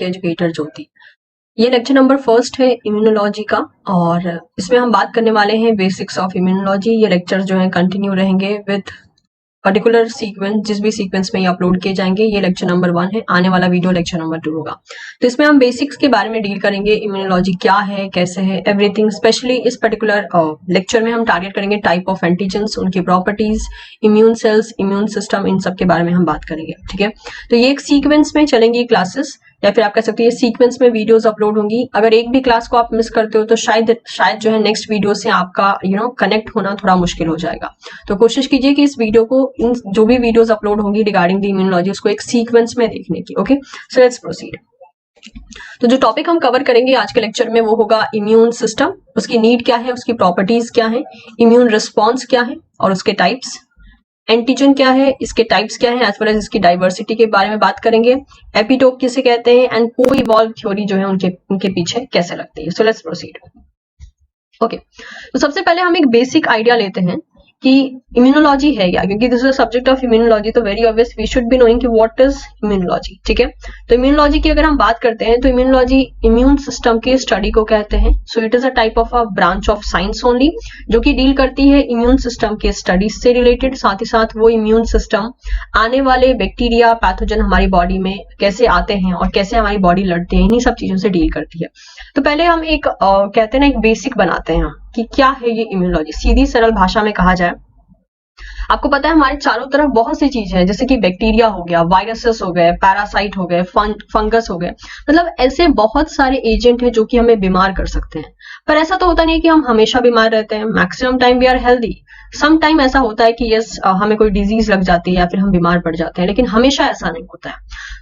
की एजुकेटर ज्योति। ये lecture number first है इम्यूनोलॉजी का और इसमें हम बात करने वाले हैं बेसिक्स ऑफ इम्यूनोलॉजी। ये लेक्चर जो है कंटिन्यू रहेंगे विद पर्टिकुलर सीक्वेंस, जिस भी सीक्वेंस में ये अपलोड किए जाएंगे। ये लेक्चर नंबर 1 है, आने वाला वीडियो लेक्चर नंबर 2 होगा। तो इसमें हम बेसिक्स के बारे में डील करेंगे, इम्यूनोलॉजी क्या है, कैसे है, एवरीथिंग। स्पेशली इस पर्टिकुलर लेक्चर में हम टारगेट करेंगे टाइप ऑफ एंटीजेंस, उनकी properties, immune cells, immune system, इन सब के बारे में हम बात करेंगे। ठीक है, तो ये एक सीक्वेंस में चलेंगी क्लासेस, या फिर आप कह सकते हैं ये सीक्वेंस में वीडियोस अपलोड होंगी। अगर एक भी क्लास को आप मिस करते हो तो शायद जो है नेक्स्ट वीडियो से आपका कनेक्ट होना थोड़ा मुश्किल हो जाएगा। तो कोशिश कीजिए कि इस वीडियो को, इन जो भी वीडियोस अपलोड होंगी रिगार्डिंग द इम्यूनोलॉजी, उसको एक सीक्वेंस में देखने की। Okay, so let's proceed. तो जो टॉपिक हम कवर करेंगे आज के लेक्चर में वो होगा इम्यून सिस्टम, उसकी नीड क्या है, उसकी प्रॉपर्टीज क्या है, इम्यून रिस्पॉन्स क्या है और उसके टाइप्स, एंटीजन क्या है, इसके टाइप्स क्या है, एज वेल एज इसकी डाइवर्सिटी के बारे में बात करेंगे, एपिटोप किसे कहते हैं, एंड को इवॉल्व थ्योरी जो है उनके पीछे कैसे लगती है। So let's proceed. ओके, तो सबसे पहले हम एक बेसिक आइडिया लेते हैं कि इम्यूनोलॉजी है क्या, क्योंकि this is subject of immunology, तो very obvious we should be knowing कि व्हाट इज इम्यूनोलॉजी। ठीक है, तो इम्यूनोलॉजी की अगर हम बात करते हैं तो इम्यूनोलॉजी इम्यून सिस्टम के स्टडी को कहते हैं। So it is a type of a branch of science only, जो कि डील करती है इम्यून सिस्टम के स्टडीज से रिलेटेड। साथ ही साथ वो इम्यून सिस्टम आने वाले बैक्टीरिया, पैथोजन हमारी बॉडी में कैसे आते हैं और कैसे हमारी बॉडी लड़ती है, इन्हीं सब चीजों से डील करती है। तो पहले हम एक कहते हैं ना, एक बेसिक बनाते हैं कि क्या है ये इम्यूनोलॉजी। सीधी सरल भाषा में कहा जाए, आपको पता है हमारे चारों तरफ बहुत सी चीजें हैं, जैसे कि बैक्टीरिया हो गया, वायरसेस हो गए, पैरासाइट हो गए, फंगस हो गए, मतलब ऐसे बहुत सारे एजेंट हैं जो कि हमें बीमार कर सकते हैं। पर ऐसा तो होता नहीं है कि हम हमेशा बीमार रहते हैं। Maximum time we are healthy. Some time ऐसा होता है कि यस हमें कोई डिजीज लग जाती है या फिर हम बीमार पड़ जाते हैं, लेकिन हमेशा ऐसा नहीं होता है।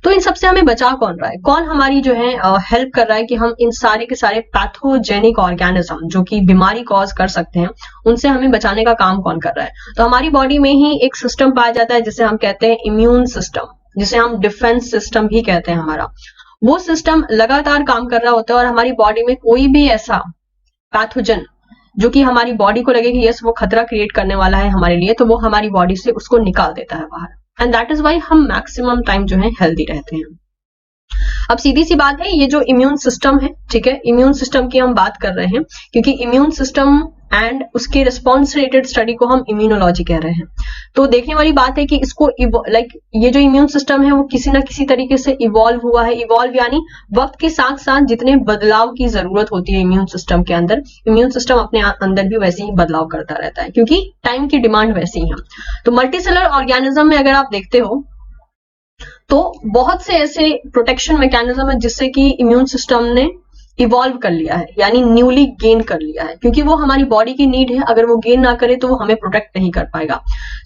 तो इन सबसे हमें बचा कौन रहा है, कौन हमारी जो है हेल्प कर रहा है कि हम इन सारे के सारे पैथोजेनिक ऑर्गेनिज्म जो कि बीमारी कॉज कर सकते हैं, उनसे हमें बचाने का काम कौन कर रहा है। तो हमारी बॉडी में ही एक सिस्टम पाया जाता है जिसे हम कहते हैं इम्यून सिस्टम, जिसे हम डिफेंस सिस्टम भी कहते हैं। हमारा वो सिस्टम लगातार काम कर रहा होता है और हमारी बॉडी में कोई भी ऐसा पैथोजन जो कि हमारी बॉडी को लगे कि यस वो खतरा क्रिएट करने वाला है हमारे लिए, तो वो हमारी बॉडी से उसको निकाल देता है बाहर। एंड दैट इज वाई हम मैक्सिमम टाइम जो है हेल्दी रहते हैं। अब सीधी सी बात है, ये जो इम्यून सिस्टम है, ठीक है, इम्यून सिस्टम की हम बात कर रहे हैं क्योंकि इम्यून सिस्टम एंड उसके रिस्पॉन्स रिलेटेड स्टडी को हम इम्यूनोलॉजी कह रहे हैं। तो देखने वाली बात है कि इसको ये जो इम्यून सिस्टम है वो किसी ना किसी तरीके से इवॉल्व हुआ है। इवॉल्व यानी वक्त के साथ साथ जितने बदलाव की जरूरत होती है इम्यून सिस्टम के अंदर, इम्यून सिस्टम अपने अंदर भी वैसे ही बदलाव करता रहता है क्योंकि टाइम की डिमांड वैसी ही है। तो मल्टीसेलर ऑर्गेनिज्म में अगर आप देखते हो तो बहुत से ऐसे प्रोटेक्शन मैकेनिज्म है जिससे कि इम्यून सिस्टम ने इवॉल्व कर लिया है, यानी न्यूली गेन कर लिया है, क्योंकि वो हमारी बॉडी की नीड है। अगर वो गेन ना करे तो वो हमें प्रोटेक्ट नहीं कर पाएगा।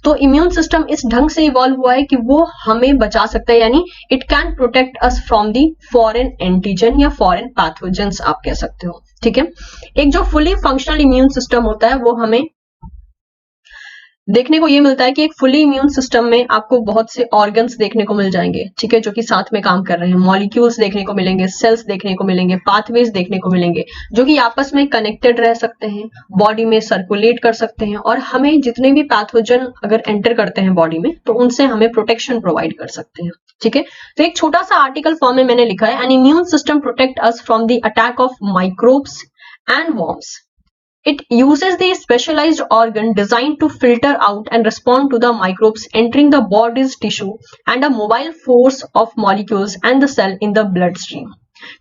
तो इम्यून सिस्टम इस ढंग से इवॉल्व हुआ है कि वो हमें बचा सकता है, यानी it can protect us from the foreign antigen या फॉरेन पैथोजेंस आप कह सकते हो। ठीक है, एक जो फुली फंक्शनल इम्यून सिस्टम होता है वो हमें देखने को ये मिलता है कि एक फुली इम्यून सिस्टम में आपको बहुत से ऑर्गन्स देखने को मिल जाएंगे, ठीक है, जो कि साथ में काम कर रहे हैं। मॉलिक्यूल्स देखने को मिलेंगे, सेल्स देखने को मिलेंगे, पाथवेज देखने को मिलेंगे, जो कि आपस में कनेक्टेड रह सकते हैं, बॉडी में सर्कुलेट कर सकते हैं और हमें जितने भी पैथोजन अगर एंटर करते हैं बॉडी में तो उनसे हमें प्रोटेक्शन प्रोवाइड कर सकते हैं। ठीक है, तो एक छोटा सा आर्टिकल फॉर्म में मैंने लिखा है, N immune system protect us from the attack of microbes and worms. It uses the specialized organ designed to filter out and respond to the microbes entering the body's tissue and a mobile force of molecules and the cell in the bloodstream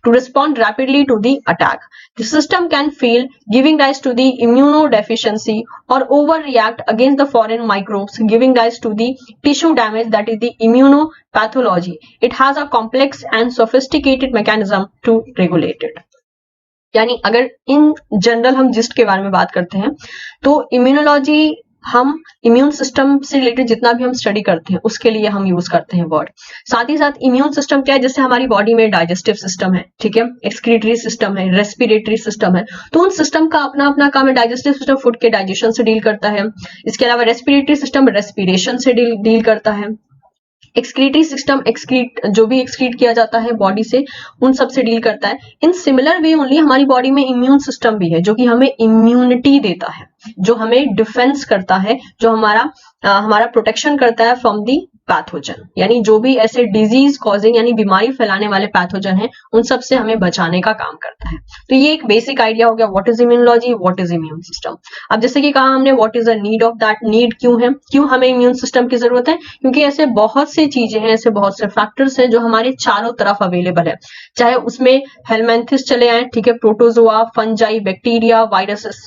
to respond rapidly to the attack. The system can fail, giving rise to the immunodeficiency or overreact against the foreign microbes, giving rise to the tissue damage, that is the immunopathology. It has a complex and sophisticated mechanism to regulate it. यानी अगर in general हम gist के बारे में बात करते हैं तो इम्यूनोलॉजी हम इम्यून सिस्टम से रिलेटेड जितना भी हम स्टडी करते हैं उसके लिए हम यूज करते हैं वर्ड। साथ ही साथ इम्यून सिस्टम क्या है, जैसे हमारी बॉडी में डाइजेस्टिव सिस्टम है, ठीक है, एक्सक्रीटरी सिस्टम है, रेस्पिरेटरी सिस्टम है, तो उन सिस्टम का अपना अपना काम है। डाइजेस्टिव सिस्टम फूड के डाइजेशन से डील करता है, इसके अलावा रेस्पिरेटरी सिस्टम रेस्पिरेशन से डील करता है, एक्सक्रीटरी सिस्टम जो भी एक्सक्रीट किया जाता है बॉडी से उन सब से डील करता है। इन सिमिलर वे ओनली हमारी बॉडी में इम्यून सिस्टम भी है जो कि हमें इम्यूनिटी देता है, जो हमें डिफेंस करता है, जो हमारा प्रोटेक्शन करता है फ्रॉम दी पैथोजन, यानी जो भी ऐसे डिजीज कॉजिंग यानी बीमारी फैलाने वाले पैथोजन हैं उन सब से हमें बचाने का काम करता है। तो ये एक बेसिक आइडिया हो गया what is immunology, what is immune system. अब जैसे कि कहा हमने what is the need of that, need क्यों है, क्यों हमें इम्यून सिस्टम की जरूरत है, क्योंकि ऐसे बहुत से चीजें हैं, ऐसे बहुत से फैक्टर्स हैं जो हमारे चारों तरफ अवेलेबल है, चाहे उसमें हेलमेंथिस चले आए, ठीक है, प्रोटोजोआ, फंजाई, बैक्टीरिया, वायरसेस।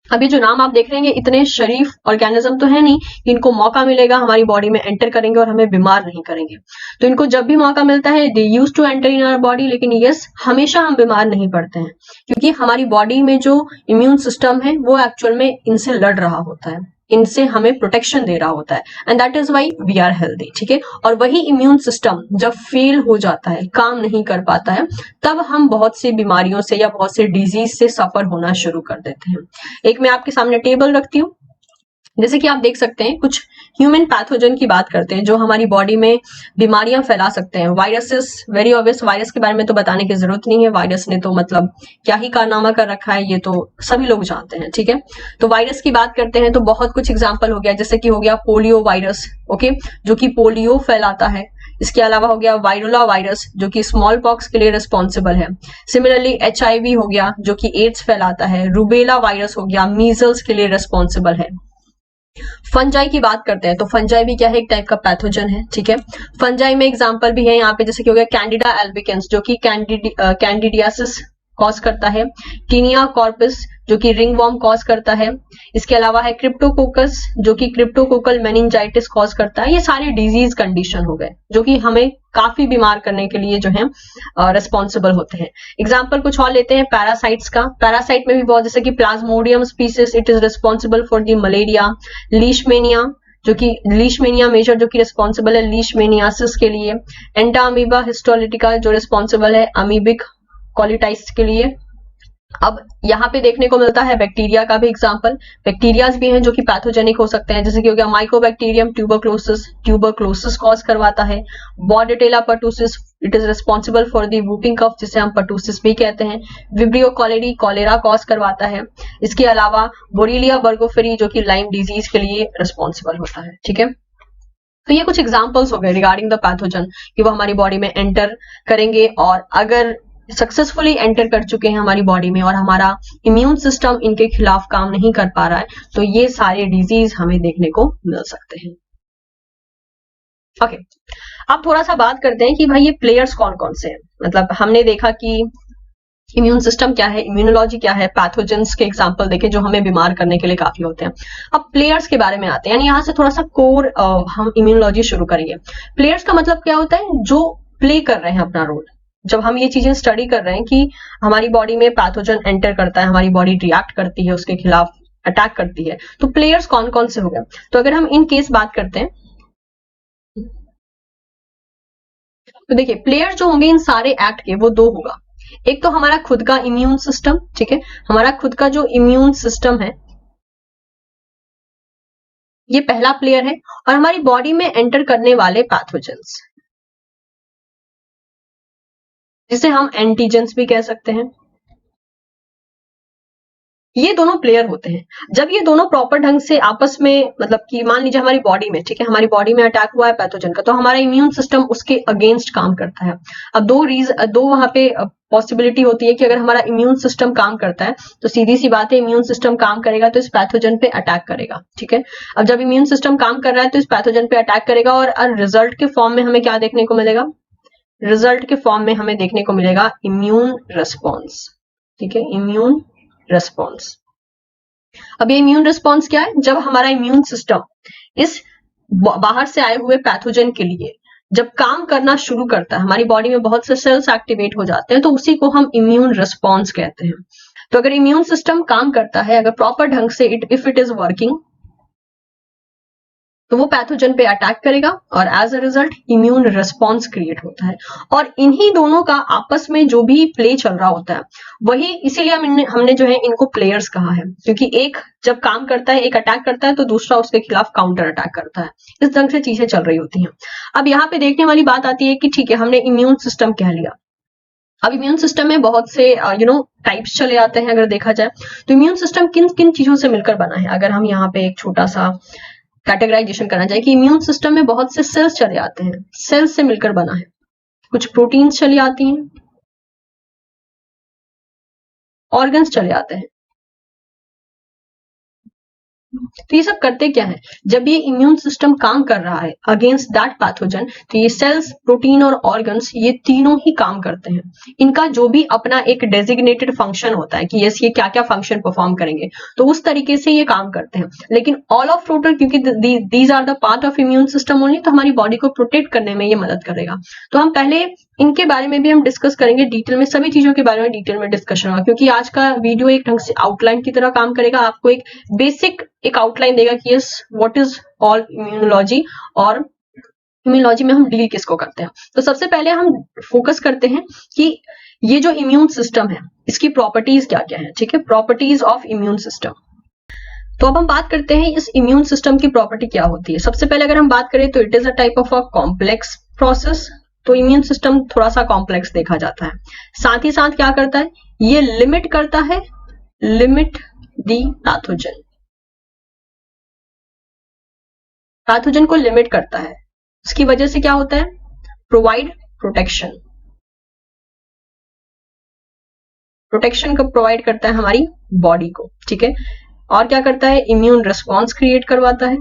अभी जो नाम आप देख रहे हैं इतने शरीफ ऑर्गेनिज्म तो है नहीं कि इनको मौका मिलेगा हमारी बॉडी में एंटर करेंगे और हमें बीमार नहीं करेंगे। तो इनको जब भी मौका मिलता है they use to enter in our body, लेकिन यस हमेशा हम बीमार नहीं पड़ते हैं, क्योंकि हमारी बॉडी में जो इम्यून सिस्टम है वो एक्चुअल में इनसे लड़ रहा होता है, इनसे हमें प्रोटेक्शन दे रहा होता है, and that is why we are healthy, ठीक है। और वही इम्यून सिस्टम जब फेल हो जाता है, काम नहीं कर पाता है, तब हम बहुत सी बीमारियों से या बहुत से डिजीज से सफर होना शुरू कर देते हैं। एक मैं आपके सामने टेबल रखती हूँ, जैसे कि आप देख सकते हैं कुछ ह्यूमन पैथोजन की बात करते हैं जो हमारी बॉडी में बीमारियां फैला सकते हैं। वायरसेस, वेरी ऑब्वियस, वायरस के बारे में तो बताने की जरूरत नहीं है, वायरस ने तो मतलब क्या ही कारनामा कर रखा है, ये तो सभी लोग जानते हैं, ठीक है। तो वायरस की बात करते हैं तो बहुत कुछ एग्जाम्पल हो गया, जैसे कि हो गया पोलियो वायरस, ओके, जो कि पोलियो फैलाता है। इसके अलावा हो गया वायरोला वायरस जो कि स्मॉल पॉक्स के लिए रिस्पॉन्सिबल है। सिमिलरली HIV हो गया जो कि एड्स फैलाता है। रूबेला वायरस हो गया, मीजल्स के लिए रिस्पॉन्सिबल है। फंजाई की बात करते हैं तो फंजाई भी क्या है, एक टाइप का पैथोजन है, ठीक है। फंजाई में एग्जांपल भी है यहाँ पे, जैसे कि हो गया कैंडिडा एल्बिकेंस जो कि कैंडिडियासिस कॉज करता है। टीनिया कॉर्पस जो कि रिंगवॉर्म कॉज करता है। इसके अलावा है क्रिप्टोकोकस जो कि क्रिप्टोकोकल मेनिंजाइटिस कॉज करता है। ये सारे डिजीज कंडीशन हो गए जो कि हमें काफी बीमार करने के लिए जो है रिस्पॉन्सिबल होते हैं। एग्जाम्पल कुछ और लेते हैं पैरासाइट्स का। पैरासाइट में भी बहुत, जैसे कि Plasmodium species, it is responsible for the malaria. Leishmania जो कि लीशमेनिया मेजर जो कि रिस्पॉन्सिबल है लीशमेनियासिस के लिए। एंटाअमीबा हिस्टोलिटिका जो रिस्पॉन्सिबल है अमीबिक कॉलिटाइटिस के लिए। अब यहाँ पे देखने को मिलता है बैक्टीरिया का भी एग्जाम्पल। बैक्टीरियाज भी हैं जो कि पैथोजेनिक हो सकते हैं, जैसे कि हो गया माइकोबैक्टीरियम ट्यूबरक्लोसिस कॉज करवाता है। Bordetella pertussis, it is responsible for the whooping cough जिसे हम पर्टुसिस भी कहते हैं। विब्रियो कॉलेरी कॉलेरा कॉज करवाता है। इसके अलावा बोरीलिया बर्गोफेरी जो कि लाइम डिजीज के लिए रिस्पॉन्सिबल होता है, ठीक है। तो ये कुछ एग्जाम्पल्स हो गए रिगार्डिंग द पैथोजन कि वो हमारी बॉडी में एंटर करेंगे, और अगर सक्सेसफुली एंटर कर चुके हैं हमारी बॉडी में और हमारा इम्यून सिस्टम इनके खिलाफ काम नहीं कर पा रहा है तो ये सारे डिजीज हमें देखने को मिल सकते हैं। ओके, अब थोड़ा सा बात करते हैं कि भाई ये प्लेयर्स कौन कौन से हैं। मतलब हमने देखा कि इम्यून सिस्टम क्या है, इम्यूनोलॉजी क्या है, पैथोजेंस के एग्जांपल देखे जो हमें बीमार करने के लिए काफी होते हैं। अब प्लेयर्स के बारे में आते हैं, यानी यहाँ से थोड़ा सा कोर हम इम्यूनोलॉजी शुरू करेंगे। प्लेयर्स का मतलब क्या होता है, जो प्ले कर रहे हैं अपना रोल। जब हम ये चीजें स्टडी कर रहे हैं कि हमारी बॉडी में पैथोजन एंटर करता है, हमारी बॉडी रिएक्ट करती है, उसके खिलाफ अटैक करती है, तो प्लेयर्स कौन कौन से हो गए। तो अगर हम इन केस बात करते हैं तो देखिए प्लेयर्स जो होंगे इन सारे एक्ट के वो दो होगा। एक तो हमारा खुद का इम्यून सिस्टम, ठीक है, हमारा खुद का जो इम्यून सिस्टम है ये पहला प्लेयर है, और हमारी बॉडी में एंटर करने वाले पैथोजेंस जिसे हम एंटीजेंस भी कह सकते हैं, ये दोनों प्लेयर होते हैं। जब ये दोनों प्रॉपर ढंग से आपस में, मतलब कि मान लीजिए हमारी बॉडी में, ठीक है, हमारी बॉडी में अटैक हुआ है पैथोजन का, तो हमारा इम्यून सिस्टम उसके अगेंस्ट काम करता है। अब दो वहां पे पॉसिबिलिटी होती है कि अगर हमारा इम्यून सिस्टम काम करता है तो सीधी सी बात है इम्यून सिस्टम काम करेगा तो इस पैथोजन पे अटैक करेगा, ठीक है। अब जब इम्यून सिस्टम काम कर रहा है तो इस पैथोजन पे अटैक करेगा, और रिजल्ट के फॉर्म में हमें क्या देखने को मिलेगा, रिजल्ट के फॉर्म में हमें देखने को मिलेगा इम्यून रिस्पॉन्स, ठीक है, इम्यून रिस्पॉन्स। अब ये इम्यून रिस्पॉन्स क्या है, जब हमारा इम्यून सिस्टम इस बाहर से आए हुए पैथोजन के लिए जब काम करना शुरू करता है, हमारी बॉडी में बहुत से सेल्स एक्टिवेट हो जाते हैं, तो उसी को हम इम्यून रिस्पॉन्स कहते हैं। तो अगर इम्यून सिस्टम काम करता है, अगर प्रॉपर ढंग से इफ इट इज वर्किंग, तो वो पैथोजन पे अटैक करेगा और as a result immune response create होता है। और इन्हीं दोनों का आपस में जो भी प्ले चल रहा होता है वही, इसीलिए हमने जो है इनको प्लेयर्स कहा है, क्योंकि एक जब काम करता है, एक अटैक करता है, तो दूसरा उसके खिलाफ काउंटर अटैक करता है। इस ढंग से चीजें चल रही होती हैं। अब यहाँ पे देखने वाली बात आती है कि ठीक है, हमने इम्यून सिस्टम कह लिया। अब इम्यून सिस्टम में बहुत से टाइप्स चले आते हैं। अगर देखा जाए तो इम्यून सिस्टम किन किन चीजों से मिलकर बना है, अगर हम यहाँ पे एक छोटा सा कैटेगराइजेशन करना चाहिए कि इम्यून सिस्टम में बहुत से सेल्स चले आते हैं, सेल्स से मिलकर बना है, कुछ प्रोटीन्स चली आती हैं, ऑर्गन्स चले आते हैं। तो ये सब करते क्या है, जब ये इम्यून सिस्टम काम कर रहा है अगेंस्ट दैट पैथोजन, तो ये सेल्स, प्रोटीन और ऑर्गन्स ये तीनों ही काम करते हैं। इनका जो भी अपना एक डेजिग्नेटेड फंक्शन होता है कि यस ये क्या क्या फंक्शन परफॉर्म करेंगे, तो उस तरीके से ये काम करते हैं। लेकिन ऑल ऑफ टोटल, क्योंकि these are the part of immune system only, तो हमारी बॉडी को प्रोटेक्ट करने में ये मदद करेगा। तो हम पहले इनके बारे में भी हम डिस्कस करेंगे डिटेल में, सभी चीजों के बारे में डिटेल में डिस्कशन होगा, क्योंकि आज का वीडियो एक ढंग से आउटलाइन की तरह काम करेगा, आपको एक बेसिक एक आउटलाइन देगा कि yes what is all immunology और इम्यूनोलॉजी में हम डील किसको करते हैं। तो सबसे पहले हम फोकस करते हैं कि ये जो इम्यून सिस्टम है इसकी प्रॉपर्टीज क्या क्या है। ठीक है, प्रॉपर्टीज ऑफ इम्यून सिस्टम। तो अब हम बात करते हैं इस इम्यून सिस्टम की प्रॉपर्टी क्या होती है। सबसे पहले अगर हम बात करें तो it is a type of a complex process. तो इम्यून सिस्टम थोड़ा सा कॉम्प्लेक्स देखा जाता है। साथ ही साथ क्या करता है, ये लिमिट करता है, लिमिट द पैथोजन, पैथोजन को लिमिट करता है। उसकी वजह से क्या होता है, प्रोवाइड प्रोटेक्शन, प्रोटेक्शन को प्रोवाइड करता है हमारी बॉडी को। ठीक है, और क्या करता है, इम्यून रिस्पॉन्स क्रिएट करवाता है,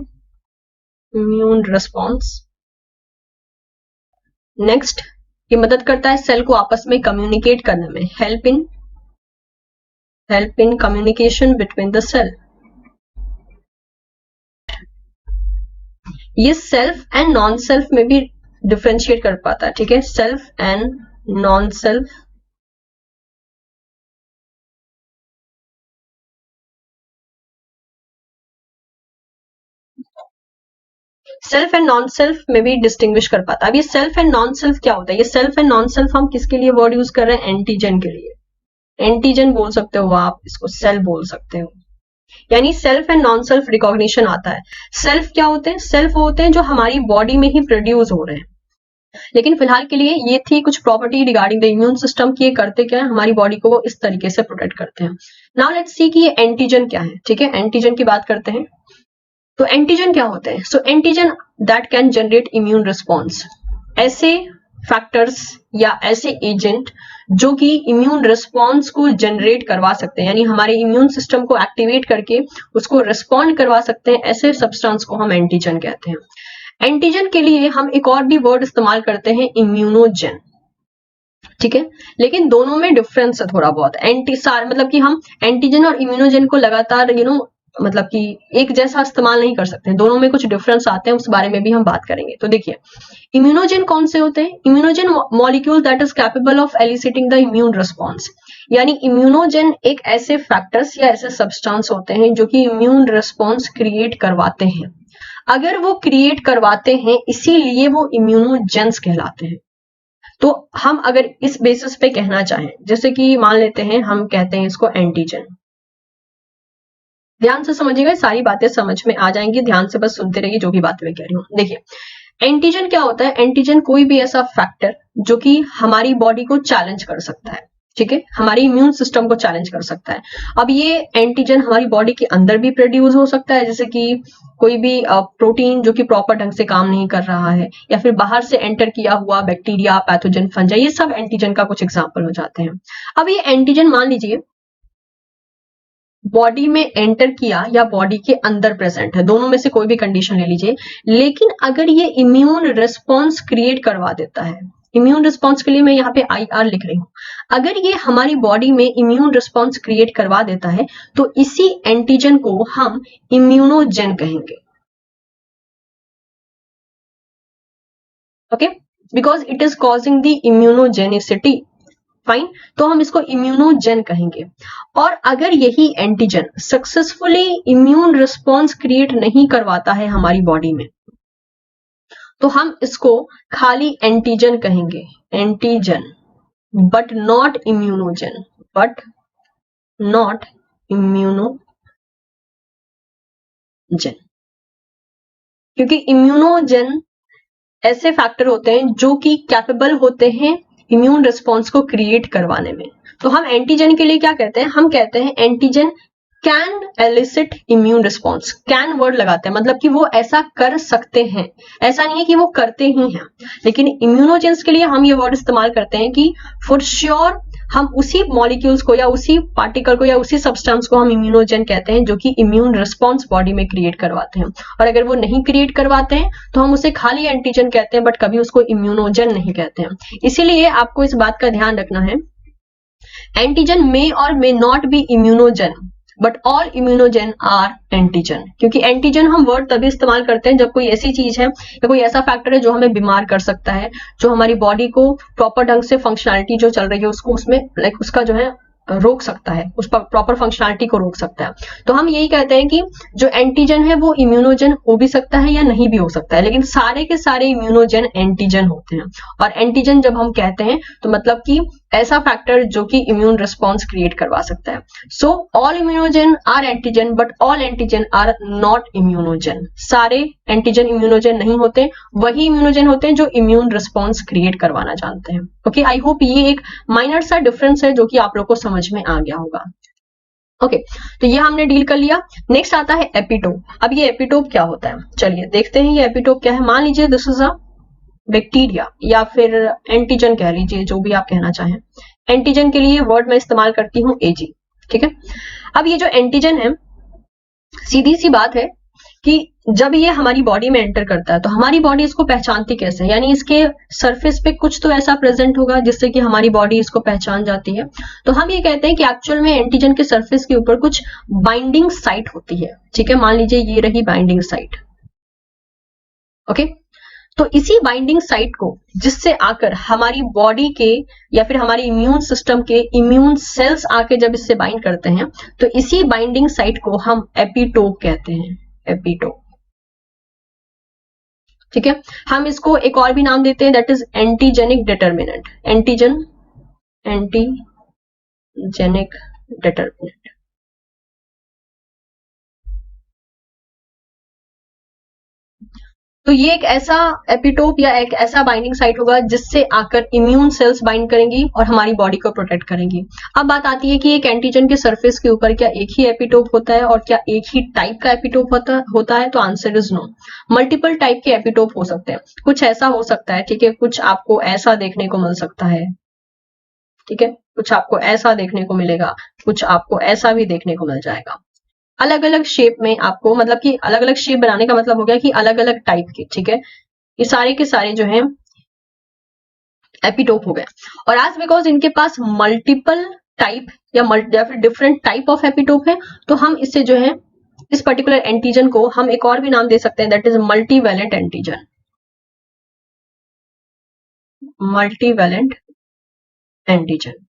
इम्यून रिस्पॉन्स। नेक्स्ट, ये मदद करता है सेल को आपस में कम्युनिकेट करने में, help in communication between the cell. ये सेल्फ एंड नॉन सेल्फ में भी डिफरेंशिएट कर पाता है। ठीक है, self and non self, self and non self में भी डिस्टिंग्विश कर पाता है। अब ये सेल्फ एंड नॉन सेल्फ क्या होता है, ये सेल्फ एंड नॉन सेल्फ हम किसके लिए वर्ड यूज कर रहे हैं, एंटीजन के लिए। एंटीजन बोल सकते हो आप इसको, सेल बोल सकते हो, यानी self and non self recognition आता है। सेल्फ क्या होते हैं, सेल्फ होते हैं जो हमारी बॉडी में ही प्रोड्यूस हो रहे हैं। लेकिन फिलहाल के लिए ये थी कुछ property regarding the immune system की, ये करते क्या है, हमारी बॉडी को वो इस तरीके से प्रोटेक्ट करते हैं। नाउ लेट्स सी कि ये एंटीजन क्या है। ठीक है, एंटीजन की बात करते हैं। तो एंटीजन क्या होते हैं, so antigen that can generate immune response, ऐसे फैक्टर्स या ऐसे एजेंट जो कि इम्यून रिस्पॉन्स को जनरेट करवा सकते हैं, यानी हमारे इम्यून सिस्टम को एक्टिवेट करके उसको रिस्पॉन्ड करवा सकते हैं, ऐसे सब्सटेंस को हम एंटीजन कहते हैं। एंटीजन के लिए हम एक और भी वर्ड इस्तेमाल करते हैं, इम्यूनोजन। ठीक है, लेकिन दोनों में डिफरेंस है थोड़ा बहुत। मतलब कि हम एंटीजन और इम्यूनोजन को लगातार मतलब कि एक जैसा इस्तेमाल नहीं कर सकते, दोनों में कुछ डिफरेंस आते हैं, उस बारे में भी हम बात करेंगे। तो देखिए, इम्यूनोजन कौन से होते हैं, immunogen molecule that is capable of eliciting the immune response, यानी इम्यूनोजन एक ऐसे फैक्टर्स या ऐसे सब्सटेंस होते हैं जो कि इम्यून रिस्पॉन्स क्रिएट करवाते हैं। अगर वो क्रिएट करवाते हैं इसीलिए वो इम्यूनोजेंस कहलाते हैं। तो हम अगर इस बेसिस पे कहना चाहें, जैसे कि मान लेते हैं हम कहते हैं इसको एंटीजन, ध्यान से समझिएगा, सारी बातें समझ में आ जाएंगी, ध्यान से बस सुनते रहिए जो भी बातें मैं कह रही हूँ। देखिए, एंटीजन क्या होता है, एंटीजन कोई भी ऐसा फैक्टर जो कि हमारी बॉडी को चैलेंज कर सकता है। ठीक है, हमारी इम्यून सिस्टम को चैलेंज कर सकता है। अब ये एंटीजन हमारी बॉडी के अंदर भी प्रोड्यूस हो सकता है, जैसे कि कोई भी प्रोटीन जो कि प्रॉपर ढंग से काम नहीं कर रहा है, या फिर बाहर से एंटर किया हुआ बैक्टीरिया, पैथोजन, फंजाई, ये सब एंटीजन का कुछ एग्जाम्पल हो जाते हैं। अब ये एंटीजन मान लीजिए बॉडी में एंटर किया या बॉडी के अंदर प्रेजेंट है, दोनों में से कोई भी कंडीशन ले लीजिए, लेकिन अगर ये इम्यून रिस्पॉन्स क्रिएट करवा देता है, इम्यून रिस्पॉन्स के लिए मैं यहाँ पे IR लिख रही हूं, अगर ये हमारी बॉडी में इम्यून रिस्पॉन्स क्रिएट करवा देता है तो इसी एंटीजन को हम इम्यूनोजेन कहेंगे। Okay, because it is causing the immunogenicity. Fine, तो हम इसको इम्यूनोजेन कहेंगे। और अगर यही antigen successfully immune response create नहीं करवाता है हमारी बॉडी में, तो हम इसको खाली एंटीजन कहेंगे, antigen, but not immunogen, but not immunogen. क्योंकि इम्यूनोजेन ऐसे फैक्टर होते हैं जो कि कैपेबल होते हैं इम्यून रिस्पॉन्स को क्रिएट करवाने में। तो हम एंटीजन के लिए क्या कहते हैं, हम कहते हैं antigen can elicit immune response, can word लगाते हैं मतलब कि वो ऐसा कर सकते हैं, ऐसा नहीं है कि वो करते ही हैं, लेकिन इम्यूनोजेंस के लिए हम ये वर्ड इस्तेमाल करते हैं कि फॉर श्योर हम उसी मॉलिक्यूल्स को या उसी पार्टिकल को या उसी सब्सटेंस को हम इम्यूनोजेन कहते हैं जो कि इम्यून रिस्पॉन्स बॉडी में क्रिएट करवाते हैं। और अगर वो नहीं क्रिएट करवाते हैं तो हम उसे खाली एंटीजन कहते हैं, बट कभी उसको इम्यूनोजेन नहीं कहते हैं। इसीलिए आपको इस बात का ध्यान रखना है, एंटीजन मे और may not be immunogen but all immunogen are antigen, क्योंकि एंटीजन हम वर्ड तभी इस्तेमाल करते हैं जब कोई ऐसी चीज है या कोई ऐसा फैक्टर है जो हमें बीमार कर सकता है, जो हमारी बॉडी को प्रॉपर ढंग से फंक्शनैलिटी जो चल रही है उसको उसमें लाइक उसका जो है रोक सकता है, उस प्रॉपर फंक्शनैलिटी को रोक सकता है। तो हम यही कहते हैं कि जो एंटीजन है वो इम्यूनोजन हो भी सकता है या नहीं भी हो सकता है, लेकिन सारे के सारे इम्यूनोजन एंटीजन होते हैं। और एंटीजन जब हम कहते हैं तो मतलब कि ऐसा फैक्टर जो कि इम्यून रिस्पॉन्स क्रिएट करवा सकता है। So all immunogen are antigen but all antigen are not immunogen, सारे एंटीजन इम्यूनोजन नहीं होते, वही इम्यूनोजन होते हैं जो इम्यून रिस्पॉन्स क्रिएट करवाना जानते हैं। ओके, आई होप ये एक माइनर सा डिफरेंस है जो कि आप लोग को समझ में आ गया होगा। ओके, तो ये हमने डील कर लिया। नेक्स्ट आता है एपिटोप। अब ये एपिटोप क्या होता है, चलिए देखते हैं ये एपिटोप क्या है। मान लीजिए दिस इज अ बैक्टीरिया या फिर एंटीजन कह लीजिए, जो भी आप कहना चाहें। एंटीजन के लिए वर्ड मैं इस्तेमाल करती हूँ एजी, ठीक है। अब ये जो एंटीजन है, सीधी सी बात है कि जब ये हमारी बॉडी में एंटर करता है तो हमारी बॉडी इसको पहचानती कैसे, यानी इसके सरफेस पे कुछ तो ऐसा प्रेजेंट होगा जिससे कि हमारी बॉडी इसको पहचान जाती है। तो हम ये कहते हैं कि एक्चुअल में एंटीजन के सरफेस के ऊपर कुछ बाइंडिंग साइट होती है, ठीक है। मान लीजिए ये रही बाइंडिंग साइट, ओके। तो इसी बाइंडिंग साइट को जिससे आकर हमारी बॉडी के या फिर हमारे इम्यून सिस्टम के इम्यून सेल्स आके जब इससे बाइंड करते हैं तो इसी बाइंडिंग साइट को हम एपिटोप कहते हैं, एपिटोप, ठीक है। हम इसको एक और भी नाम देते हैं, that is antigenic determinant, antigen, antigenic determinant. तो ये एक ऐसा एपिटोप या एक ऐसा बाइंडिंग साइट होगा जिससे आकर इम्यून सेल्स बाइंड करेंगी और हमारी बॉडी को प्रोटेक्ट करेंगी। अब बात आती है कि एक एंटीजन के सरफेस के ऊपर क्या एक ही एपिटोप होता है और क्या एक ही टाइप का एपिटोप होता है, तो answer is no. Multiple type के एपिटोप हो सकते हैं, कुछ ऐसा हो सकता है, ठीक है, कुछ आपको ऐसा देखने को मिल सकता है, ठीक है, कुछ आपको ऐसा देखने को मिलेगा, कुछ आपको ऐसा भी देखने को मिल जाएगा। अलग अलग शेप में आपको, मतलब कि अलग अलग शेप बनाने का मतलब हो गया कि अलग अलग टाइप के, ठीक है। ये सारे के सारे जो हैं एपिटोप हो गए। और आज बिकॉज इनके पास मल्टीपल टाइप या फिर डिफरेंट टाइप ऑफ एपिटोप है, तो हम इससे जो है इस पर्टिकुलर एंटीजन को हम एक और भी नाम दे सकते हैं, दैट इज मल्टीवैलेंट एंटीजन, मल्टीवैलेंट एंटीजन।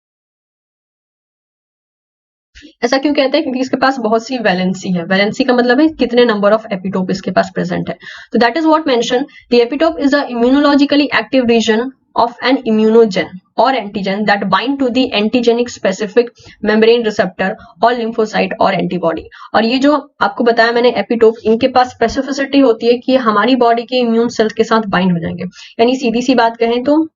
ऐसा क्यों कहते हैं, क्योंकि इसके पास बहुत सी वैलेंसी है। वैलेंसी का मतलब है कितने नंबर ऑफ एपिटोप इसके पास प्रेजेंट है। तो that is what mention, the epitope is a immunologically active region of an immunogen or antigen that bind to the antigenic specific membrane receptor or lymphocyte or antibody। और ये जो आपको बताया मैंने epitope, इनके पास स्पेसिफिसिटी होती है कि हमारी बॉडी के इम्यून सेल्स के साथ बाइंड हो जाएंगे। यानी सीधी सी बात कहें तो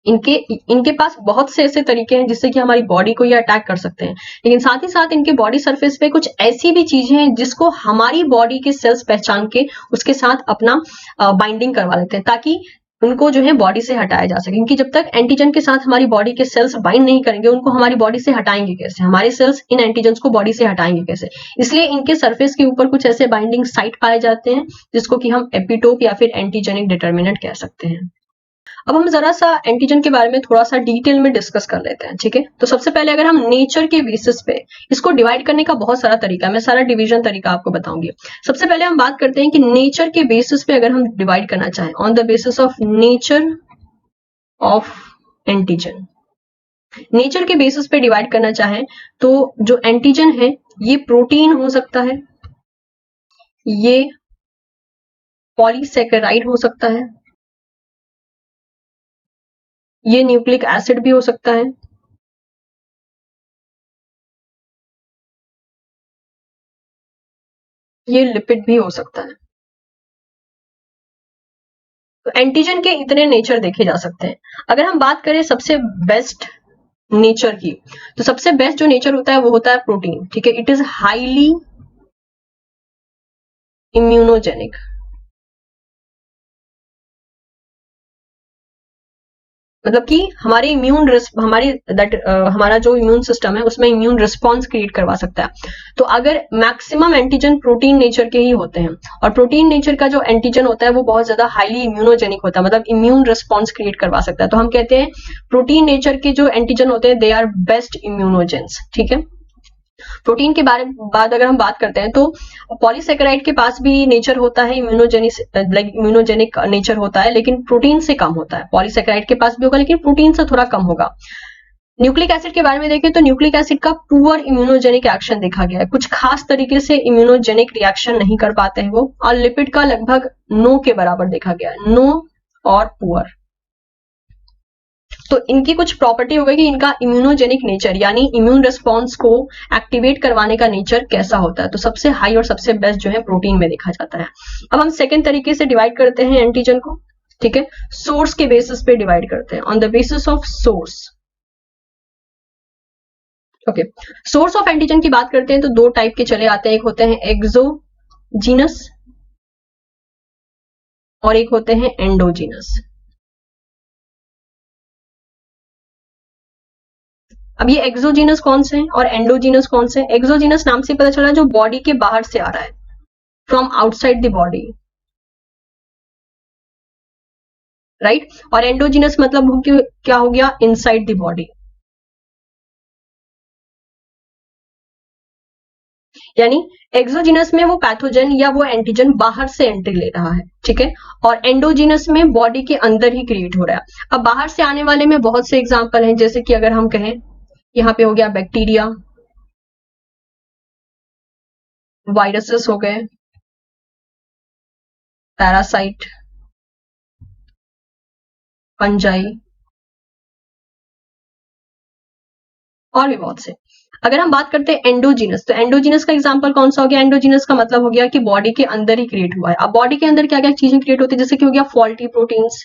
इनके पास बहुत से ऐसे तरीके हैं जिससे कि हमारी बॉडी को ये अटैक कर सकते हैं, लेकिन साथ ही साथ इनके बॉडी सरफेस पे कुछ ऐसी भी चीजें हैं जिसको हमारी बॉडी के सेल्स पहचान के उसके साथ अपना बाइंडिंग करवा लेते हैं, ताकि उनको जो है बॉडी से हटाया जा सके। क्योंकि जब तक एंटीजन के साथ हमारी बॉडी के सेल्स बाइंड नहीं करेंगे, उनको हमारी बॉडी से हटाएंगे कैसे, हमारे सेल्स इन एंटीजन्स को बॉडी से हटाएंगे कैसे। इसलिए इनके सरफेस के ऊपर कुछ ऐसे बाइंडिंग साइट पाए जाते हैं जिसको कि हम एपिटोप या फिर एंटीजेनिक डिटर्मिनेंट कह सकते हैं। अब हम जरा सा एंटीजन के बारे में थोड़ा सा डिटेल में डिस्कस कर लेते हैं, ठीक है। तो सबसे पहले अगर हम नेचर के बेसिस पे, इसको डिवाइड करने का बहुत सारा तरीका है, मैं सारा डिवीजन तरीका आपको बताऊंगी। सबसे पहले हम बात करते हैं कि नेचर के बेसिस पे अगर हम डिवाइड करना चाहें, on the basis of nature of antigen, nature के बेसिस पे डिवाइड करना चाहें तो जो एंटीजन है ये प्रोटीन हो सकता है, ये पॉलीसैकेराइड हो सकता है, ये न्यूक्लिक एसिड भी हो सकता है, ये लिपिड भी हो सकता है। तो एंटीजन के इतने नेचर देखे जा सकते हैं। अगर हम बात करें सबसे बेस्ट नेचर की, तो सबसे बेस्ट जो नेचर होता है वो होता है प्रोटीन, ठीक है। इट इज हाईली इम्यूनोजेनिक, मतलब कि हमारे हमारा जो इम्यून सिस्टम है उसमें इम्यून रिस्पॉन्स क्रिएट करवा सकता है। तो अगर मैक्सिमम एंटीजन प्रोटीन नेचर के ही होते हैं, और प्रोटीन नेचर का जो एंटीजन होता है वो बहुत ज्यादा हाईली इम्यूनोजेनिक होता है, मतलब इम्यून रिस्पॉन्स क्रिएट करवा सकता है, तो हम कहते हैं प्रोटीन नेचर के जो एंटीजन होते हैं दे आर बेस्ट इम्यूनोजेंस, ठीक है। प्रोटीन के बाद अगर हम बात करते हैं तो पॉलीसेकेराइड के पास भी नेचर होता है इम्यूनोजेनिक नेचर होता है, लेकिन प्रोटीन से कम होता है। पॉलीसेकेराइड के पास भी होगा लेकिन प्रोटीन से थोड़ा कम होगा। न्यूक्लिक एसिड के बारे में देखें तो न्यूक्लिक एसिड का पुअर इम्यूनोजेनिक एक्शन देखा गया है, कुछ खास तरीके से इम्यूनोजेनिक रिएक्शन नहीं कर पाते हैं वो, और लिपिड का लगभग नो के बराबर देखा गया है, नो और पुअर। तो इनकी कुछ प्रॉपर्टी हो गई कि इनका इम्यूनोजेनिक नेचर यानी इम्यून रिस्पॉन्स को एक्टिवेट करवाने का नेचर कैसा होता है, तो सबसे हाई और सबसे बेस्ट जो है प्रोटीन में देखा जाता है। अब हम सेकेंड तरीके से डिवाइड करते हैं एंटीजन को, ठीक है, सोर्स के बेसिस पे डिवाइड करते हैं, on the basis of source. Okay, source of antigen की बात करते हैं तो दो टाइप के चले आते हैं, एक होते हैं एक्सोजीनस और एक होते हैं एंडोजीनस। अब ये एक्सोजीनस कौन से हैं और एंडोजीनस कौन से हैं? एक्सोजीनस नाम से पता चला जो बॉडी के बाहर से आ रहा है, from outside the body, right. और एंडोजीनस मतलब क्या हो गया, इनसाइड द बॉडी, यानी एक्सोजीनस में वो पैथोजन या वो एंटीजन बाहर से एंट्री ले रहा है, ठीक है, और एंडोजीनस में बॉडी के अंदर ही क्रिएट हो रहा है। अब बाहर से आने वाले में बहुत से एग्जांपल हैं, जैसे कि अगर हम कहें यहाँ पे हो गया बैक्टीरिया, वायरसेस हो गए, पैरासाइट, फंजाई और भी बहुत से। अगर हम बात करते हैं एंडोजीनस, तो एंडोजीनस का एग्जांपल कौन सा हो गया, एंडोजीनस का मतलब हो गया कि बॉडी के अंदर ही क्रिएट हुआ है। अब बॉडी के अंदर क्या क्या चीजें क्रिएट होती है, जैसे कि हो गया फॉल्टी प्रोटीन्स,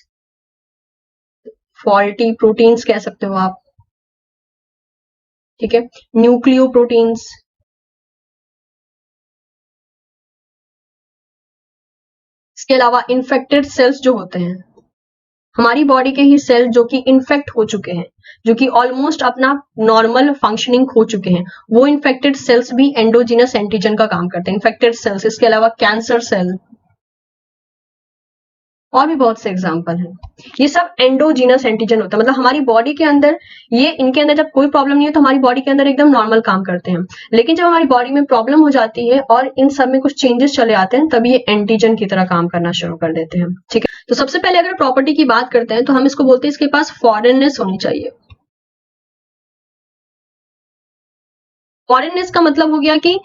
फॉल्टी प्रोटीन्स कह सकते हो आप, ठीक है, न्यूक्लियो प्रोटीन्स, इसके अलावा इन्फेक्टेड सेल्स जो होते हैं, हमारी बॉडी के ही सेल जो कि इन्फेक्ट हो चुके हैं, जो कि ऑलमोस्ट अपना नॉर्मल फंक्शनिंग खो चुके हैं, वो इन्फेक्टेड सेल्स भी एंडोजीनस एंटीजन का काम करते हैं, इन्फेक्टेड सेल्स। इसके अलावा कैंसर सेल और भी बहुत से एग्जाम्पल हैं, ये सब एंडोजीनस एंटीजन होता है, मतलब हमारी बॉडी के अंदर ये, इनके अंदर जब कोई प्रॉब्लम नहीं है तो हमारी बॉडी के अंदर एकदम नॉर्मल काम करते हैं, लेकिन जब हमारी बॉडी में प्रॉब्लम हो जाती है और इन सब में कुछ चेंजेस चले आते हैं तब ये एंटीजन की तरह काम करना शुरू कर देते हैं, ठीक है। तो सबसे पहले अगर प्रॉपर्टी की बात करते हैं तो हम इसको बोलते हैं इसके पास फॉरेननेस होनी चाहिए। फॉरेननेस का मतलब हो गया कि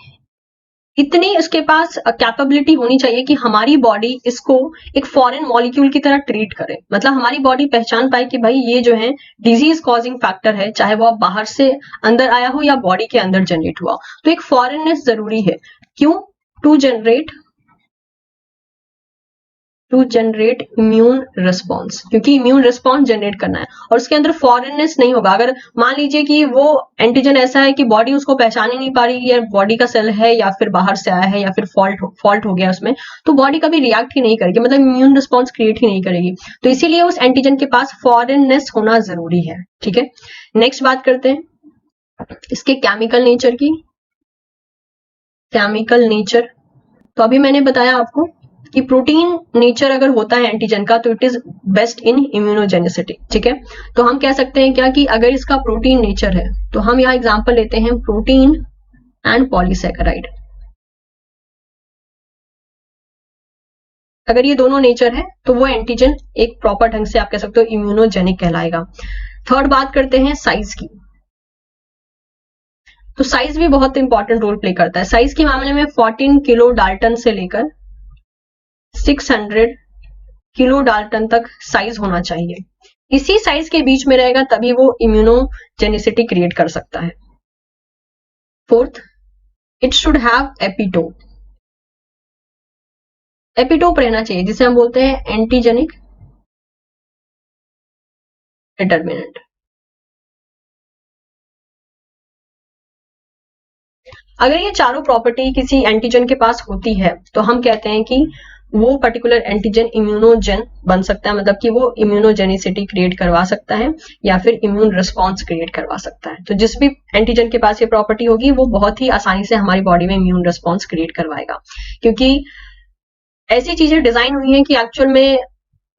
इतनी इसके पास कैपेबिलिटी होनी चाहिए कि हमारी बॉडी इसको एक फॉरेन मॉलिक्यूल की तरह ट्रीट करे, मतलब हमारी बॉडी पहचान पाए कि भाई ये जो है डिजीज कॉजिंग फैक्टर है, चाहे वो आप बाहर से अंदर आया हो या बॉडी के अंदर जनरेट हुआ। तो एक फॉरेननेस जरूरी है, क्यों, टू जनरेट इम्यून रिस्पॉन्स, क्योंकि इम्यून रिस्पॉन्स जनरेट करना है और उसके अंदर फॉरेननेस नहीं होगा। अगर मान लीजिए कि वो एंटीजन ऐसा है कि बॉडी उसको पहचान ही नहीं पा रही है, बॉडी का सेल है या फिर बाहर से आया है या फिर फॉल्ट हो गया उसमें, तो बॉडी कभी रिएक्ट ही नहीं करेगी, मतलब इम्यून रिस्पॉन्स क्रिएट ही नहीं करेगी। तो इसीलिए उस एंटीजन के पास फॉरेननेस होना जरूरी है, ठीक है। नेक्स्ट बात करते हैं इसके केमिकल नेचर की। केमिकल नेचर, तो अभी मैंने बताया आपको कि प्रोटीन नेचर अगर होता है एंटीजन का तो it is best in immunogenicity, ठीक है। तो हम कह सकते हैं क्या कि अगर इसका प्रोटीन नेचर है तो हम यहां एग्जांपल लेते हैं प्रोटीन एंड पॉलीसेकेराइड। अगर ये दोनों नेचर है तो वो एंटीजन एक प्रॉपर ढंग से आप कह सकते हो इम्यूनोजेनिक कहलाएगा। थर्ड बात करते हैं साइज की, तो साइज भी बहुत इंपॉर्टेंट रोल प्ले करता है। साइज के मामले में 14 किलो डाल्टन से लेकर 600 किलो डाल्टन तक साइज होना चाहिए, इसी साइज के बीच में रहेगा तभी वो इम्यूनोजेनिसिटी क्रिएट कर सकता है। Fourth, it should have epitope, epitope रहना चाहिए जिसे हम बोलते हैं एंटीजेनिक डिटर्मिनेंट। अगर ये चारों प्रॉपर्टी किसी एंटीजन के पास होती है तो हम कहते हैं कि वो पर्टिकुलर एंटीजन इम्यूनोजेन बन सकता है, मतलब कि वो इम्यूनोजेनिसिटी क्रिएट करवा सकता है या फिर इम्यून रिस्पॉन्स क्रिएट करवा सकता है। तो जिस भी एंटीजन के पास ये प्रॉपर्टी होगी वो बहुत ही आसानी से हमारी बॉडी में इम्यून रिस्पॉन्स क्रिएट करवाएगा, क्योंकि ऐसी चीजें डिजाइन हुई हैं कि एक्चुअल में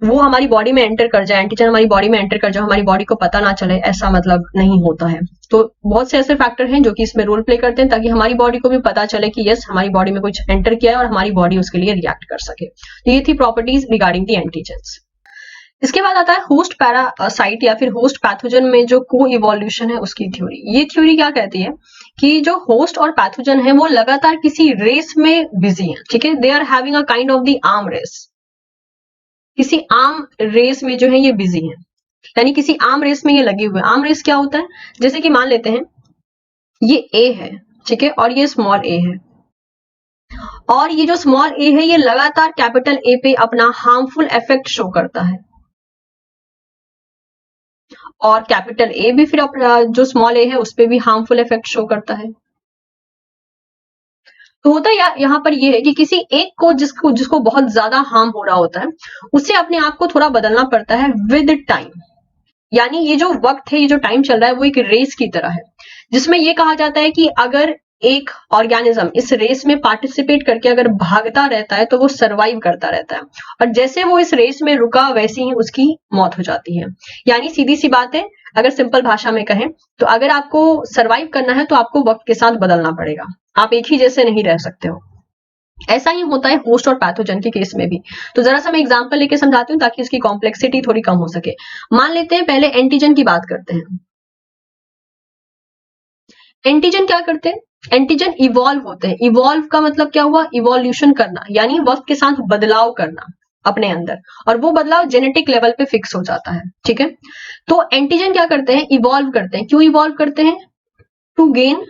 वो हमारी बॉडी में एंटर कर जाए, एंटीजन हमारी बॉडी में एंटर कर जाए, हमारी बॉडी को पता ना चले, ऐसा मतलब नहीं होता है। तो बहुत से ऐसे फैक्टर हैं जो कि इसमें रोल प्ले करते हैं ताकि हमारी बॉडी को भी पता चले कि यस हमारी बॉडी में कुछ एंटर किया है और हमारी बॉडी उसके लिए रिएक्ट कर सके। तो ये थी प्रॉपर्टीज रिगार्डिंग द एंटीजेंस। इसके बाद आता है होस्ट पैरासाइट या फिर होस्ट पैथोजन में जो को इवोल्यूशन है उसकी थ्योरी। ये थ्योरी क्या कहती है कि जो होस्ट और पैथोजन है वो लगातार किसी रेस में बिजी है, ठीक है, they are having a kind of the arm race, किसी आर्म रेस में जो है ये बिजी है, यानी किसी आर्म रेस में ये लगे हुए। आर्म रेस क्या होता है, जैसे कि मान लेते हैं ये ए है, ठीक है, और ये स्मॉल ए है, और ये जो स्मॉल ए है ये लगातार कैपिटल ए पे अपना हार्मफुल इफेक्ट शो करता है, और कैपिटल ए भी फिर जो स्मॉल ए है उस पर भी हार्मफुल इफेक्ट शो करता है। तो होता यहाँ पर ये है कि किसी एक को जिसको बहुत ज्यादा हार्म हो रहा होता है उसे अपने आप को थोड़ा बदलना पड़ता है विद टाइम। यानी ये जो वक्त है, ये जो टाइम चल रहा है वो एक रेस की तरह है, जिसमें ये कहा जाता है कि अगर एक ऑर्गेनिज्म इस रेस में पार्टिसिपेट करके अगर भागता रहता है तो वो सरवाइव करता रहता है, और जैसे वो इस रेस में रुका वैसे ही उसकी मौत हो जाती है। यानी सीधी सी बात है, अगर सिंपल भाषा में कहें तो अगर आपको सरवाइव करना है तो आपको वक्त के साथ बदलना पड़ेगा, आप एक ही जैसे नहीं रह सकते हो। ऐसा ही होता है होस्ट और पैथोजन के केस में भी। तो जरा सा मैं एग्जांपल लेके समझाती हूँ ताकि इसकी कॉम्प्लेक्सिटी थोड़ी कम हो सके। मान लेते हैं पहले एंटीजन की बात करते हैं। एंटीजन क्या करते हैं, एंटीजन इवॉल्व होते हैं। इवॉल्व का मतलब क्या हुआ, इवोल्यूशन करना, यानी वक्त के साथ बदलाव करना अपने अंदर, और वो बदलाव जेनेटिक लेवल पे फिक्स हो जाता है, ठीक है। तो एंटीजन क्या करते हैं, इवॉल्व करते हैं। क्यों इवॉल्व करते हैं, टू गेन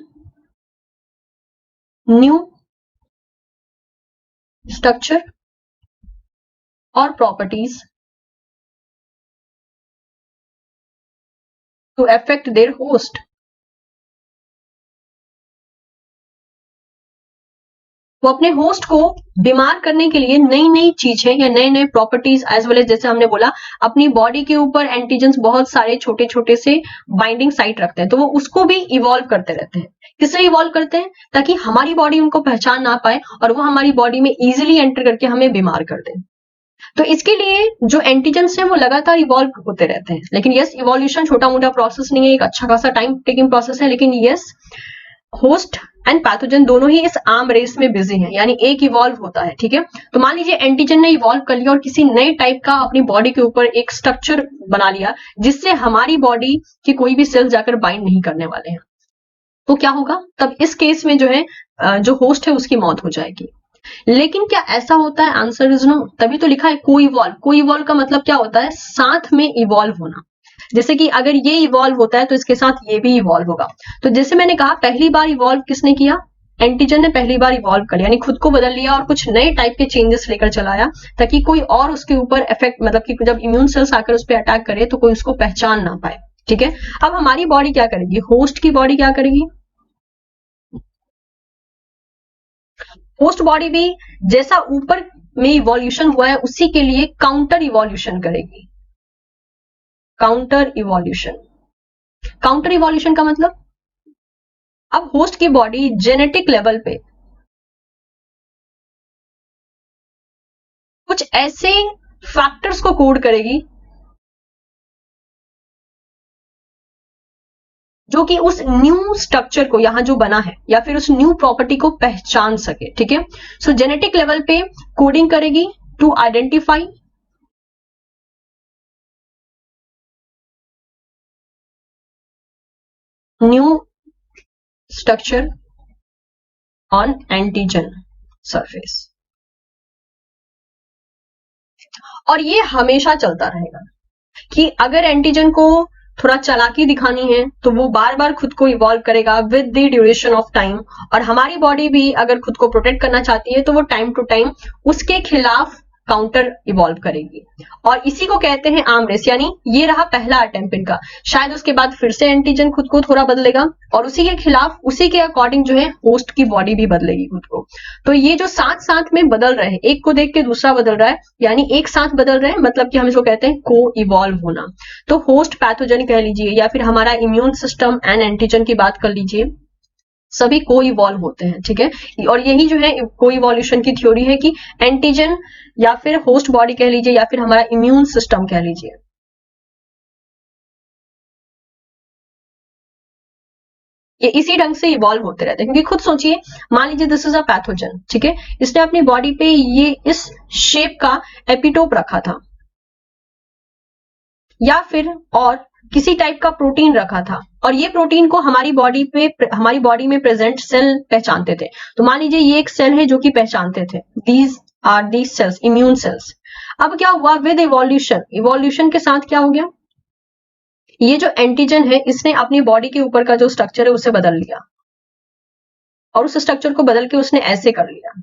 न्यू स्ट्रक्चर और properties to affect their host. वो अपने होस्ट को बीमार करने के लिए नई नई चीजें या नए नए प्रॉपर्टीज एज वेल एज, जैसे हमने बोला अपनी बॉडी के ऊपर एंटीजेंस बहुत सारे छोटे छोटे से बाइंडिंग साइट रखते हैं, तो वो उसको भी इवॉल्व करते रहते हैं। किससे इवॉल्व करते हैं, ताकि हमारी बॉडी उनको पहचान ना पाए और वो हमारी बॉडी में इजिली एंटर करके हमें बीमार कर दे। तो इसके लिए जो एंटीजेंस है वो लगातार इवॉल्व होते रहते हैं। लेकिन यस, इवोल्यूशन छोटा मोटा प्रोसेस नहीं है, एक अच्छा खासा टाइम टेकिंग प्रोसेस है। लेकिन यस, होस्ट एंड पैथोजन दोनों ही इस आर्म रेस में बिजी हैं, यानी एक इवॉल्व होता है, ठीक है। तो मान लीजिए एंटीजन ने इवॉल्व कर लिया और किसी नए टाइप का अपनी बॉडी के ऊपर एक स्ट्रक्चर बना लिया जिससे हमारी बॉडी की कोई भी सेल जाकर बाइंड नहीं करने वाले हैं, तो क्या होगा, तब इस केस में जो है जो होस्ट है उसकी मौत हो जाएगी। लेकिन क्या ऐसा होता है, आंसर इज नो। तभी तो लिखा है को इवॉल्व। को इवॉल्व का मतलब क्या होता है, साथ में इवॉल्व होना। जैसे कि अगर ये इवॉल्व होता है तो इसके साथ ये भी इवॉल्व होगा। तो जैसे मैंने कहा पहली बार इवॉल्व किसने किया, एंटीजन ने पहली बार इवॉल्व कर लिया, यानी खुद को बदल लिया और कुछ नए टाइप के चेंजेस लेकर चला आया ताकि कोई और उसके ऊपर इफेक्ट, मतलब कि जब इम्यून सेल्स आकर उस पर अटैक करे तो कोई उसको पहचान ना पाए, ठीक है। अब हमारी बॉडी क्या करेगी, होस्ट की बॉडी क्या करेगी, होस्ट बॉडी भी जैसा ऊपर में इवोल्यूशन हुआ है उसी के लिए काउंटर इवोल्यूशन करेगी। काउंटर इवोल्यूशन, काउंटर इवोल्यूशन का मतलब, अब होस्ट की बॉडी जेनेटिक लेवल पे कुछ ऐसे फैक्टर्स को कोड करेगी जो कि उस न्यू स्ट्रक्चर को यहां जो बना है या फिर उस न्यू प्रॉपर्टी को पहचान सके, ठीक है। सो जेनेटिक लेवल पे कोडिंग करेगी to identify new structure on antigen surface. और ये हमेशा चलता रहेगा कि अगर एंटीजन को थोड़ा चालाकी दिखानी है तो वो बार बार खुद को इवॉल्व करेगा with the duration of time, और हमारी बॉडी भी अगर खुद को प्रोटेक्ट करना चाहती है तो वो टाइम टू टाइम उसके खिलाफ काउंटर इवॉल्व करेगी, और इसी को कहते हैं आर्म रेस। यानी ये रहा पहला अटेम्प्ट इनका, शायद उसके बाद फिर से एंटीजन खुद को थोड़ा बदलेगा और उसी के खिलाफ, उसी के अकॉर्डिंग जो है होस्ट की बॉडी भी बदलेगी खुद को। तो ये जो साथ साथ में बदल रहे हैं, एक को देख के दूसरा बदल रहा है, यानी एक साथ बदल रहे हैं, मतलब कि हम इसको कहते हैं को इवॉल्व होना। तो होस्ट पैथोजन कह लीजिए या फिर हमारा इम्यून सिस्टम एंड एंटीजन की बात कर लीजिए, सभी को इवॉल्व होते हैं, ठीक है। और यही जो है को इवोल्यूशन की थ्योरी है कि एंटीजन या फिर होस्ट बॉडी कह लीजिए या फिर हमारा इम्यून सिस्टम कह लीजिए, ये इसी ढंग से इवॉल्व होते रहते हैं। क्योंकि खुद सोचिए, मान लीजिए दिस इज अ पैथोजन, ठीक है, इसने अपनी बॉडी पे ये इस शेप का एपिटोप रखा था या फिर और किसी टाइप का प्रोटीन रखा था, और ये प्रोटीन को हमारी बॉडी में प्रेजेंट सेल पहचानते थे। तो मान लीजिए ये एक सेल है जो कि पहचानते थे, these are these cells, immune cells. अब क्या हुआ विद इवोल्यूशन के साथ क्या हो गया, ये जो एंटीजन है इसने अपनी बॉडी के ऊपर का जो स्ट्रक्चर है उसे बदल लिया, और उस स्ट्रक्चर को बदल के उसने ऐसे कर लिया,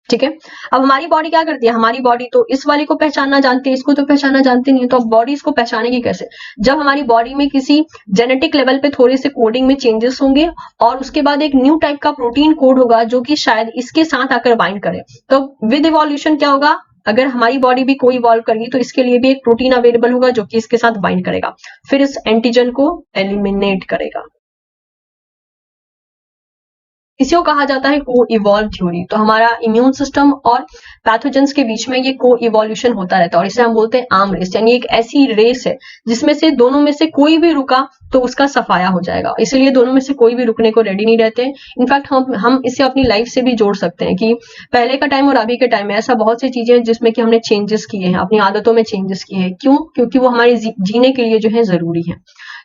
ठीक है। अब हमारी बॉडी क्या करती है, हमारी बॉडी तो इस वाले को पहचानना जानती है, इसको तो पहचानना जानती नहीं है। तो अब बॉडी इसको पहचानेगी कैसे, जब हमारी बॉडी में किसी जेनेटिक लेवल पे थोड़े से कोडिंग में चेंजेस होंगे और उसके बाद एक न्यू टाइप का प्रोटीन कोड होगा जो कि शायद इसके साथ आकर बाइंड करे। तो विद इवोल्यूशन क्या होगा, अगर हमारी बॉडी भी को इवॉल्व करेगी तो इसके लिए भी एक प्रोटीन अवेलेबल होगा जो कि इसके साथ बाइंड करेगा, फिर इस एंटीजन को एलिमिनेट करेगा। इसी को कहा जाता है को इवॉल्व थ्योरी। तो हमारा इम्यून सिस्टम और पैथोजेंस के बीच में ये को इवोल्यूशन होता रहता है, और इसे हम बोलते हैं आर्म रेस। यानी एक ऐसी रेस है जिसमें से दोनों में से कोई भी रुका तो उसका सफाया हो जाएगा, इसलिए दोनों में से कोई भी रुकने को रेडी नहीं रहते। इनफैक्ट हम इसे अपनी लाइफ से भी जोड़ सकते हैं कि पहले का टाइम और अभी के टाइम में ऐसा बहुत सी चीजें हैं जिसमें कि हमने चेंजेस किए हैं, अपनी आदतों में चेंजेस किए हैं। क्यों? क्योंकि वो हमारे जीने के लिए जो है जरूरी है।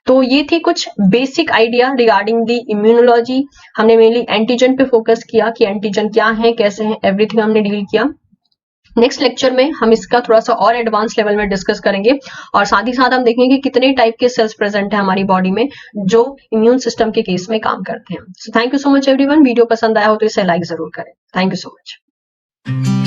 तो ये थी कुछ basic idea regarding the immunology. हमने मेनली एंटीजन पे फोकस किया कि एंटीजन क्या है, कैसे है, एवरीथिंग हमने डील किया। नेक्स्ट लेक्चर में हम इसका थोड़ा सा और एडवांस लेवल में डिस्कस करेंगे, और साथ ही साथ हम देखेंगे कि कितने टाइप के सेल्स प्रेजेंट है हमारी बॉडी में जो इम्यून सिस्टम के केस में काम करते हैं। So thank you so much everyone. Video पसंद आया हो तो इसे लाइक जरूर करें। Thank you so much.